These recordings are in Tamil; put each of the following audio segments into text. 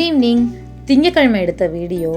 Good evening. திங்கக்கிழமை எடுத்த வீடியோ.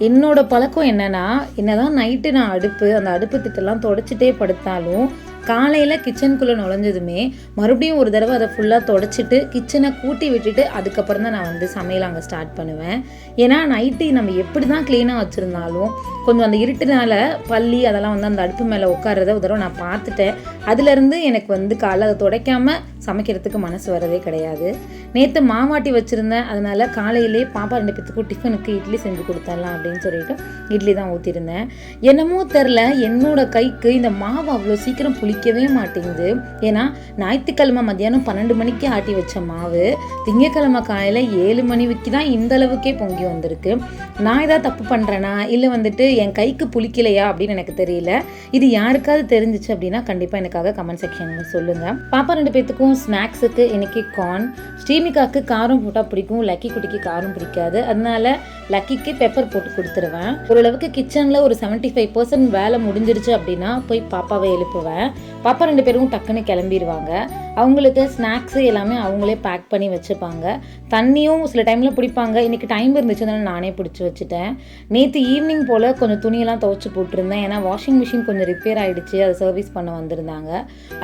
என்னோட பழக்கம் என்னன்னா, என்னதான் நைட்டு நான் அந்த அடுப்பு திட்டெல்லாம் தொடச்சிட்டே படுத்தாலும் காலையில் கிச்சனுக்குள்ளே நுழைஞ்சதுமே மறுபடியும் ஒரு தடவை அதை ஃபுல்லாக தொடச்சிட்டு கிச்சனை கூட்டி விட்டுட்டு அதுக்கப்புறம் தான் நான் சமையல் அங்கே ஸ்டார்ட் பண்ணுவேன். ஏன்னா நைட்டு நம்ம எப்படி தான் க்ளீனாக வச்சுருந்தாலும் கொஞ்சம் அந்த இருட்டுனால பள்ளி அதெல்லாம் அந்த அடுப்பு மேலே உட்கார்றத ஒரு தடவை நான் பார்த்துட்டேன். அதுலேருந்து எனக்கு காலைல அதை துடைக்காமல் சமைக்கிறதுக்கு மனசு வரதே கிடையாது. நேற்று மாவாட்டி வச்சுருந்தேன். அதனால் காலையிலே பாப்பா 2 பேத்துக்கும் டிஃபனுக்கு இட்லி செஞ்சு கொடுத்துடலாம் அப்படின்னு சொல்லிட்டு இட்லி தான் ஊற்றிருந்தேன். என்னமோ தெரில, என்னோட கைக்கு இந்த மாவு அவ்வளோ சீக்கிரம் புளிக்கவே மாட்டேங்குது. ஏன்னா ஞாயிற்றுக்கிழமை மத்தியானம் 12 மணிக்கு ஆட்டி வச்ச மாவு திங்கக்கிழமை காலையில் 7 மணிக்கு தான் இந்த அளவுக்கே பொங்கி வந்திருக்கு. நான் ஏதாவது தப்பு பண்ணுறேனா இல்லை என் கைக்கு புளிக்கலையா அப்படின்னு எனக்கு தெரியல. இது யாருக்காவது தெரிஞ்சிச்சு அப்படின்னா கண்டிப்பாக எனக்காக கமெண்ட் செக்ஷனில் சொல்லுங்கள். பாப்பா 2 பேத்துக்கும் ஸ்நாக்ஸுக்கு இன்றைக்கி கார்ன். ஸ்ரீமிகாவுக்கு காரம் போட்டால் பிடிக்கும், லக்கி குட்டிக்கு காரம் பிடிக்காது. அதனால லக்கிக்கு பெப்பர் போட்டு கொடுத்துருவேன். ஓரளவுக்கு கிச்சனில் ஒரு 75% வேலை முடிஞ்சிருச்சு அப்படின்னா போய் பாப்பாவை எழுப்புவேன். பாப்பா 2 பேரும் டக்குன்னு கிளம்பிடுவாங்க. அவங்களுக்கு ஸ்நாக்ஸு எல்லாமே அவங்களே பேக் பண்ணி வச்சுப்பாங்க. தண்ணியும் சில டைமில் பிடிப்பாங்க. இன்றைக்கி டைம் இருந்துச்சு, அதனால் நானே பிடிச்சி வச்சுட்டேன். நேற்று ஈவினிங் போல் கொஞ்சம் துணியெல்லாம் துவைச்சி போட்டிருந்தேன். ஏன்னா வாஷிங் மிஷின் கொஞ்சம் ரிப்பேர் ஆகிடுச்சு, அதை சர்வீஸ் பண்ண வந்திருந்தாங்க.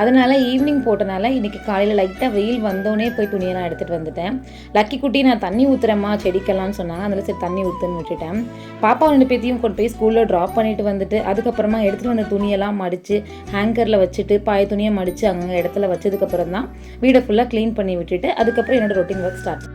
அதனால் ஈவினிங் போட்டனால இன்றைக்கி காலையில் லைட்டாக வெயில் வந்தோடனே போய் துணியெல்லாம் எடுத்துகிட்டு வந்துட்டேன். லக்கி குட்டி நான் தண்ணி ஊற்றுறேம்மா செடிக்கெல்லாம்னு சொன்னாங்க. அதில் சரி தண்ணி ஊற்றுன்னு விட்டுட்டேன். பாப்பா 2 பேத்தையும் கொண்டு போய் ஸ்கூலில் ட்ராப் பண்ணிட்டு வந்துட்டு அதுக்கப்புறமா எடுத்துகிட்டு வந்த துணியெல்லாம் மடித்து ஹேங்கரில் வச்சுட்டு பாய துணியை மடித்து அங்கே இடத்துல வச்சதுக்கப்புறம் தான் வீடை ஃபுல்லாக க்ளீன் பண்ணி விட்டுட்டு அதுக்கப்புறம் என்னோடய ரொட்டீன் ஒர்க் ஸ்டார்ட்.